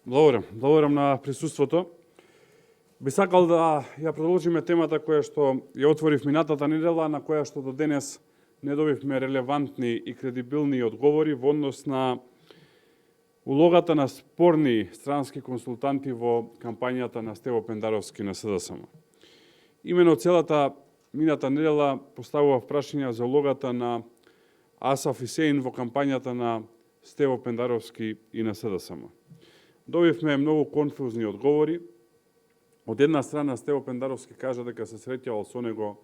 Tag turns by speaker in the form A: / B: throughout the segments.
A: Благодарам на присуството. Би сакал да ја продолжиме темата која што ја отворив минатата недела, на која што до денес не добивме релевантни и кредибилни одговори во однос на улогата на спорни странски консултанти во кампањата на Стево Пендаровски на СДСМ. Имено целата мината недела поставував прашања за улогата на Асаф Исеин во кампањата на Стево Пендаровски и на СДСМ. Добивме многу конфузни одговори. Од една страна Стево Пендаровски кажа дека се среќавал со него,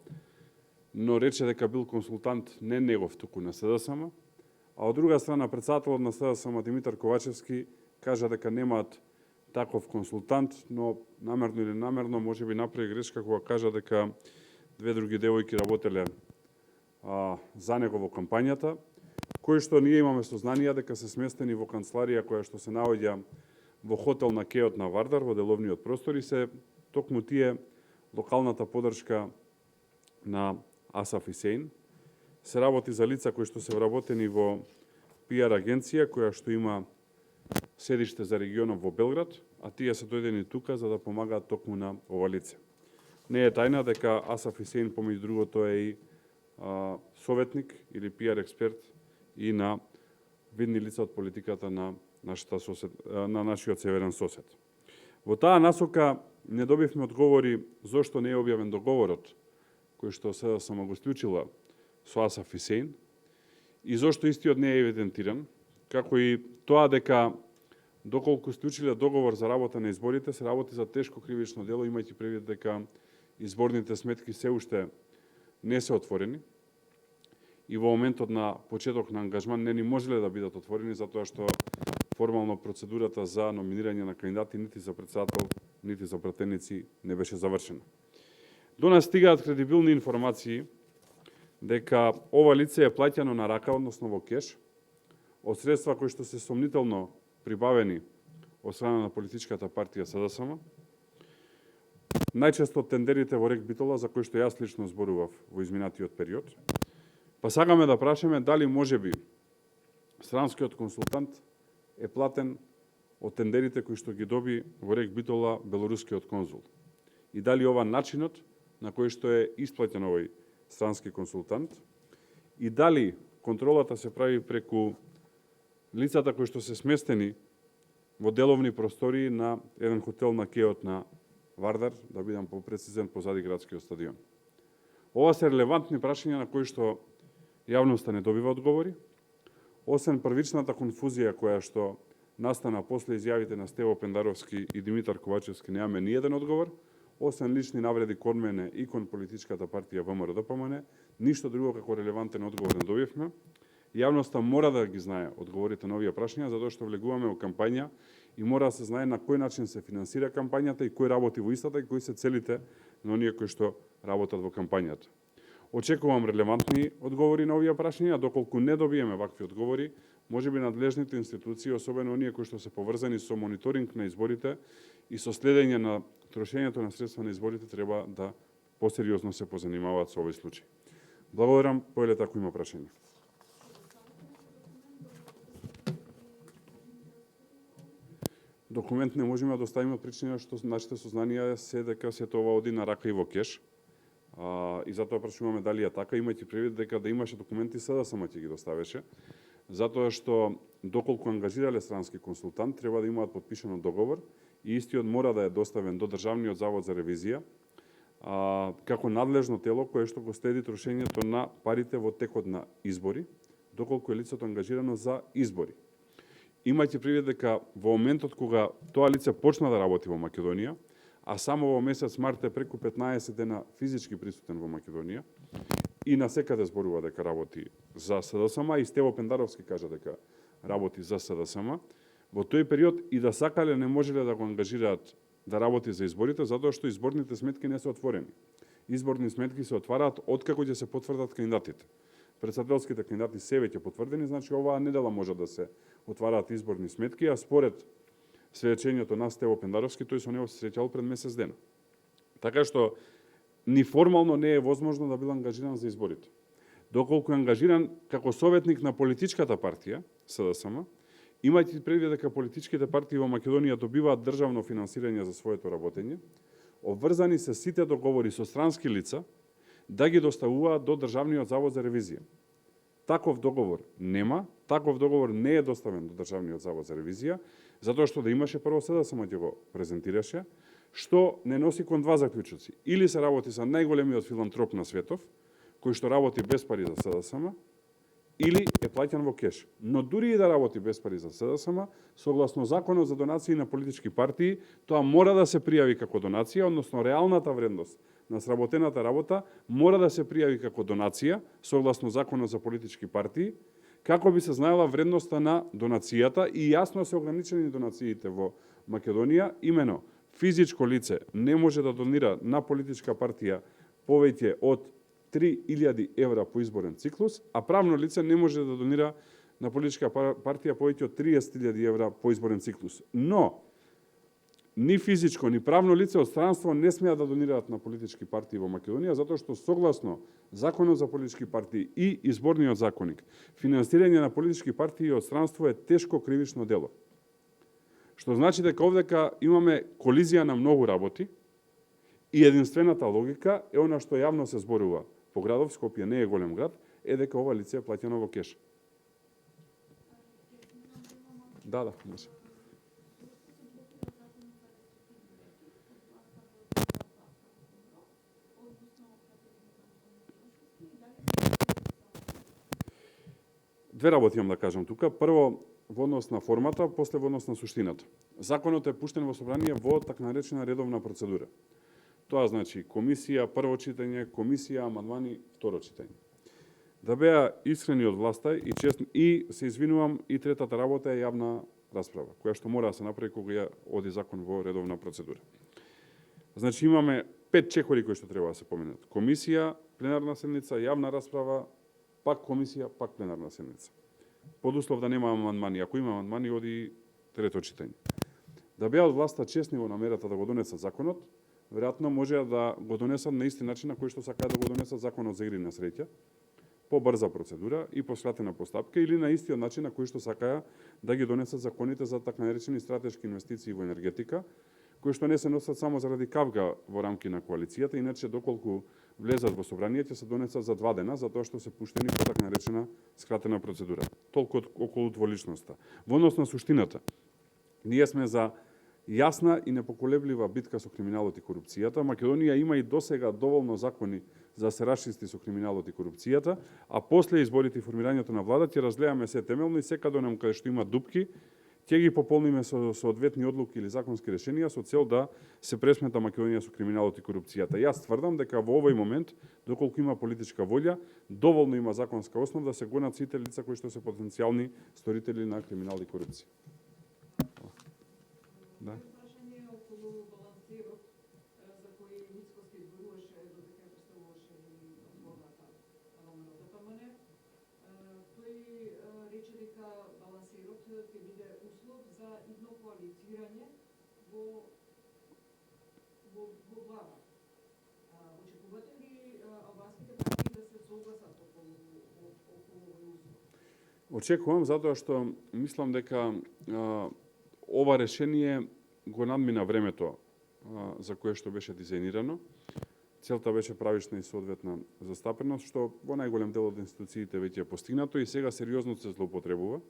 A: но рече дека бил консултант не негов, туку на СДСМ, а од друга страна претседателот на СДСМ Димитар Ковачевски кажа дека немаат таков консултант, но намерно или ненамерно можеби направи грешка кога кажа дека две други девојки работеле за него во кампањата, кои што ние имаме сознанија дека се сместени во канцеларија која што се наоѓа во хотел на Кеот на Вардар, во деловниот простор, и се токму тие локалната подршка на Асаф Исеин. Се работи за лица кои што се вработени во PR агенција која што има седиште за регионот во Белград, а тие се дојдени тука за да помагаат токму на ова лице. Не е тајна дека Асаф Исеин, помеѓу другото, е и советник или PR експерт и на видни лица од политиката на нашиот северен сосед. Во таа насока не добивме одговори зошто не е објавен договорот кој што СДСМ го склучила со Асаф Исеин и зошто истиот не е евидентиран, како и тоа дека доколку склучиле договор за работа на изборите, се работи за тешко кривично дело, имајќи предвид дека изборните сметки се уште не се отворени и во моментот на почеток на ангажман не ни можеле да бидат отворени затоа што формално процедурата за номинирање на кандидати нити за претседател, нити за пратеници не беше завршена. До нас стигаат кредибилни информации дека ова лице е плаќано на рака, односно во кеш, од средства кои што се сомнително прибавени од страна на политичката партија СДСМ, најчесто тендерите во РЕК Битола, за кои што јас лично зборував во изминатиот период. Па сакаме да прашаме дали можеби странскиот консултант е платен од тендерите кои што ги доби во РЕК Битола белорускиот конзул. И дали ова начинот на кој што е исплатен овој странски консултант и дали контролата се прави преку лицата кои што се сместени во деловни простории на еден хотел на Кеот на Вардар, да бидам попрецизен, позади градскиот стадион. Ова се релевантни прашања на кои што јавноста не добива одговори, освен првичната конфузија која што настана после изјавите на Стево Пендаровски и Димитар Ковачевски, немаме ни еден одговор, освен лични навреди кон мене и кон политичката партија ВМРО-ДПМН, ништо друго како релевантен одговор не добивме. Јавноста мора да ги знае одговорите на овие прашања, затоа што влегуваме во кампања и мора да се знае на кој начин се финансира кампањата и кој работи во истата и кои се целите на оние кои што работат во кампањата. Очекувам релевантни одговори на овие прашања, доколку не добиеме вакви одговори, можеби надлежните институции, особено оние кои што се поврзани со мониторинг на изборите и со следење на трошењето на средства на изборите, треба да посериозно се позанимаваат со овој случај. Благодарам, поелете ако има прашања. Документ не можеме да доставиме од причина што нашите сознанија се дека сето ова оди на рака и во кеш. И затоа прашуваме дали е така, имајќи предвид дека да имаше документи СДСМ ќе ги доставеше, затоа што доколку ангажирале странски консултант, треба да имаат подпишано договор и истиот мора да е доставен до Државниот завод за ревизија, како надлежно тело кое што го следи трошењето на парите во текот на избори, доколку е лицето ангажирано за избори. Имајќи предвид дека во моментот кога тоа лице почна да работи во Македонија, а само во месец март е преку 15 дена физички присутен во Македонија и насекаде зборува дека работи за СДСМ, и Стево Пендаровски кажа дека работи за СДСМ, во тој период и да сакале не можеле да го ангажираат да работи за изборите, затоа што изборните сметки не се отворени. Изборни сметки се отвараат откако ќе се потврдат кандидатите. Претседателските кандидати се веќе потврдени, значи оваа недела може да се отвараат изборни сметки, а според сведечењето на Стево Пендаровски, тој со него се среќал пред месец дена. Така што ни формално не е возможно да бил ангажиран за изборите. Доколку е ангажиран како советник на политичката партија СДСМ Имајќи предвид дека политичките партии во Македонија добиваат државно финансирање за своето работење, обврзани се сите договори со странски лица да ги доставуваат до Државниот завод за ревизија. Таков договор нема, таков договор не е доставен до Државниот завод за ревизија, затоа што да имаше прво СДСМ ќе го презентираше, што не носи кон два заклучоци. Или се работи со најголемиот филантроп на светов, кој што работи без пари за СДСМ, или е плаќан во кеш. Но дури и да работи без пари за СДСМ, согласно Законот за донации на политички партии, тоа мора да се пријави како донација, односно реалната вредност на сработената работа мора да се пријави како донација, согласно Законот за политички партии, како би се знаела вредноста на донацијата и јасно се ограничени донациите во Македонија, имено физичко лице не може да донира на политичка партија повеќе од 3000 евра по изборен циклус, а правно лице не може да донира на политичка партија повеќе од 30.000 евра по изборен циклус. Но, ни физичко, ни правно лице од странство не смеат да донираат на политички партии во Македонија, затоа што согласно Законот за политички партии и Изборниот законник, финансирање на политички партии од странство е тешко кривично дело. Што значи дека овдека имаме колизија на многу работи и единствената логика е она што јавно се зборува по градов, Скопје не е голем град, е дека ова лице е плаќано во кеш. Да, може. Две работи имам да кажам тука. Прво, во однос на формата, после во однос на суштината. Законот е пуштен во собрание во така наречена редовна процедура. Тоа значи комисија, прво читање, комисија, амандмани, второ читање. Да беа искрени од власта и честни, и се извинувам, и третата работа е јавна расправа, која што мора да се направи кога ја оди закон во редовна процедура. Значи имаме 5 чекори кои што треба да се поменат. Комисија, пленарна седница, јавна расправа, пак комисија, пак пленарна седница. Под услов да нема амандмани. Ако има амандмани, оди трето читање. Да беа од власта честни во намерата да го донесат законот, веројатно може да го донесат на исти начин на кој што сакаат да го донесат законот за игри на среќа, по брза процедура и по скратена постапка, или на истиот начин на кој што сакаат да ги донесат законите за така наречени стратешки инвестиции во енергетика, кои што не се носат само заради кавга во рамки на коалицијата, иначе доколку влезат во собрание ќе се донесат за 2 дена, затоа што се пуштени по така наречена скратена процедура. Толку околу дволичноста. Во однос на суштината, ние сме за јасна и непоколеблива битка со криминалот и корупцијата. Македонија има и досега доволно закони за да се расчисти со криминалот и корупцијата, а после изборите и формирањето на влада ќе разгледаме се темелно и секаде онам каде што има дупки, ќе ги пополниме со соодветни одлуки или законски решенија со цел да се пресмета Македонија со криминалот и корупцијата. Јас тврдам дека во овој момент, доколку има политичка волја, доволно има законска основа да се гонат сите лица кои што се потенцијални сторители на криминал и корупција. Да.
B: Прашање околу балансирот за кој Мицкоски зборуваше додека представуваше одборната парламентот ДПМН. Тој рече дека балансирот ќе биде услов за идно коалицирање во влада. Очекувате ли албанските партии да се согласат околу овој услов?
A: Очекувам затоа што мислам дека ова решение го надмина времето за кое што беше дизајнирано. Целта беше правишна и соодветна застапеност, што во најголем дел од институциите веќе е постигнато и сега сериозно се злоупотребува.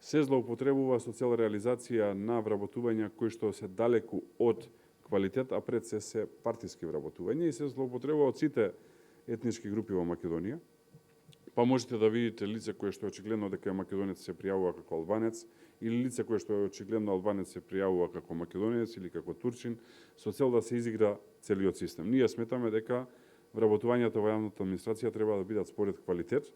A: Се злоупотребува со цел реализација на вработувања кои што се далеку од квалитет, а пред се партиски вработувања и се злоупотребува од сите етнички групи во Македонија. Па можете да видите лице кое што е очигледно дека е македонец се пријавува како албанец, или лице кое што е очигледно албанец се пријавува како македонец или како турчин, со цел да се изигра целиот систем. Ние сметаме дека вработувањата во јавната администрација треба да бидат според квалитет,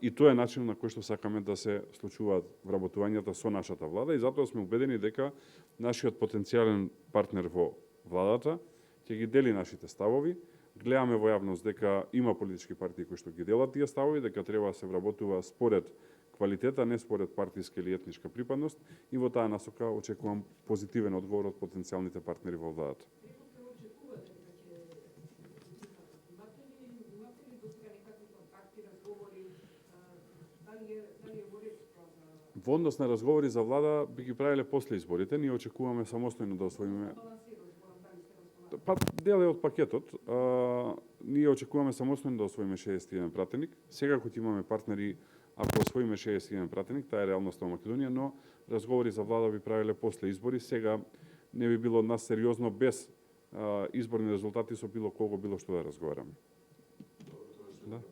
A: и тоа е начин на кој што сакаме да се случуваат вработувањата со нашата влада и затоа сме убедени дека нашиот потенцијален партнер во владата ќе ги дели нашите ставови. Гледаме во јавност дека има политички партии кои што ги делат тие ставови, дека треба да се вработува според квалитета, не според партиска или етничка припадност, и во таа насока очекувам позитивен одговор од потенцијалните партнери во владата. Во однос на разговори за влада би ги правиле после изборите. Ние очекуваме самостојно да освоиме.
B: Балансирано, зборам, дали сте разговарали?
A: Па дел е од пакетот. Ние очекуваме самостојно да освоиме 61 пратеник. Сега кога имаме партнери, ако освоиме 61 пратеник, таа е реалноста во Македонија, но разговори за влада би правиле после избори. Сега не би било од нас сериозно без изборни резултати со било кого било што да разговараме. Да.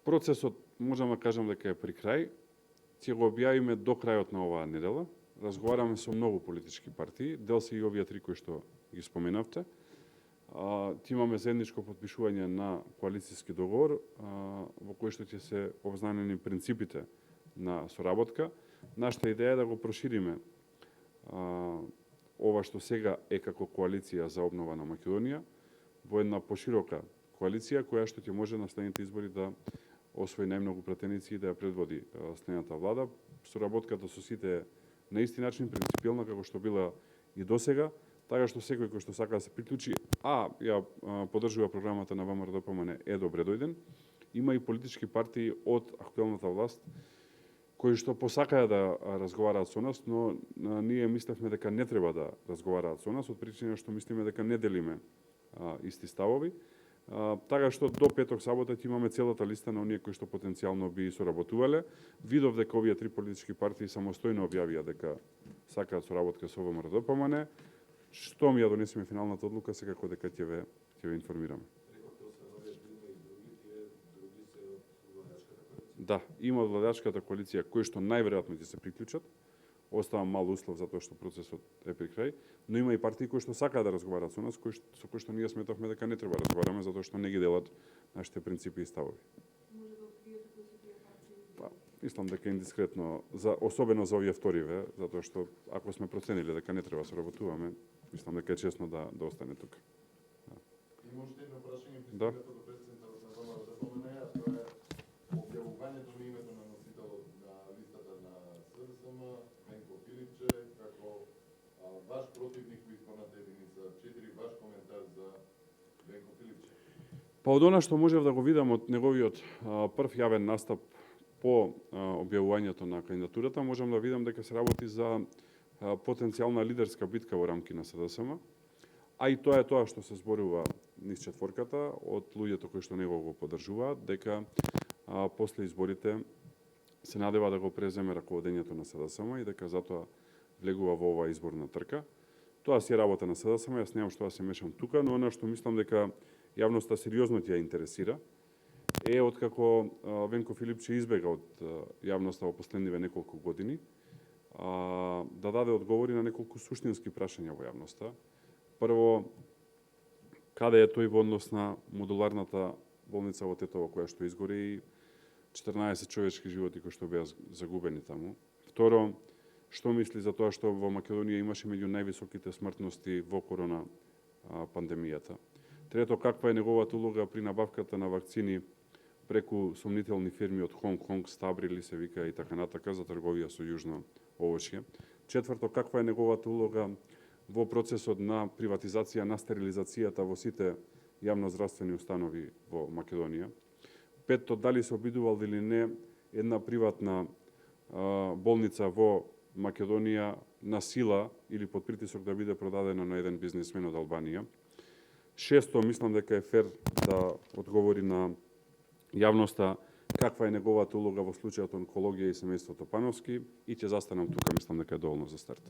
A: Процесот можеме да кажам дека е при крај. Ќе го објавиме до крајот на оваа недела. Разговараме со многу политички партии, дел се и овие три кои што ги споменавте. Ти имаме заедничко потпишување на коалицијски договор во кој што ќе се обзнанени принципите на соработка. Нашата идеја е да го прошириме ова што сега е како коалиција за обнова на Македонија во една поширока коалиција која што ќе може на следните избори да освои најмногу пратеници и да ја предводи следната влада. Соработката со сите е на исти начин принципиелна како што била и досега, така што секој кој што сака да се приклучи, ја поддржува програмата на ВМРО-ДПМН е добре дојден. Има и политички партии од актуелната власт кои што посакаја да разговараат со нас, но ние мислевме дека не треба да разговараат со нас од причина што мислиме дека не делиме исти ставови. Така што до петок сабота ќе имаме целата листа на оние кои што потенцијално би соработувале. Видов дека овие три политички партии самостојно објавија дека сакаат соработка со ВМРО-ДПМН. Штом ја донесеме финалната одлука, секако дека ќе ве информираме. Да, има од владачката коалиција кои што најверојатно ќе се приклучат. Оставам мал услов затоа што процесот е при крај, но има и партии кои што сакаат да разговараат со нас, со кои што ние сметавме дека не треба да разговараме затоа што не ги делат нашите принципи и ставови.
B: Може да откриете кои се тие партии?
A: Мислам дека е индискретно, особено за овие вториве, затоа што ако сме процениле дека не треба да соработуваме, мислам дека е честно да остане тука.
C: Има уште едно прашање
A: Да.
C: до претседентот на ВМРО-ДПМН, а тоа е објавувањето на името на носителот на листата на СДСМ, Венко Филипче, како ваш противник во изборната единица 4, ваш коментар за Венко Филипче.
A: Па од она што можев да го видам од неговиот прв јавен настап по објавувањето на кандидатурата, можам да видам дека се работи за потенцијална лидерска битка во рамки на СДСМ, а и тоа е тоа што се зборува низ четворката од луѓето кои што него го поддржуваат, дека после изборите се надева да го преземе раководењето на СДСМ и дека затоа влегува во оваа изборна трка. Тоа си е работа на СДСМ, јас немам што да се мешам тука, но она што мислам дека јавноста сериозно ќе ја интересира е откако Венко Филипче избега од јавноста во последниве неколку години, да даде одговори на неколку суштински прашања во јавноста. Прво, каде е тој во однос на модуларната болница во Тетово која што изгори и 14 човечки животи кои што беа загубени таму. Второ, што мисли за тоа што во Македонија имаше меѓу највисоките смртности во корона пандемијата. Трето, каква е неговата улога при набавката на вакцини преку сомнителни фирми од Хонг-Конг, Стабри ли се вика и така натака за трговија со јужно овошје. Четврто, каква е неговата улога во процесот на приватизација на стерилизацијата во сите јавноздравствени установи во Македонија. Петто, дали се обидувал или не една приватна болница во Македонија на сила или под притисок да биде продадена на еден бизнисмен од Албанија. Шесто, мислам дека е фер да одговори на јавноста каква е неговата улога во случајот онкологија и семејството Пановски и ќе застанам тука, мислам дека е доволно за старт.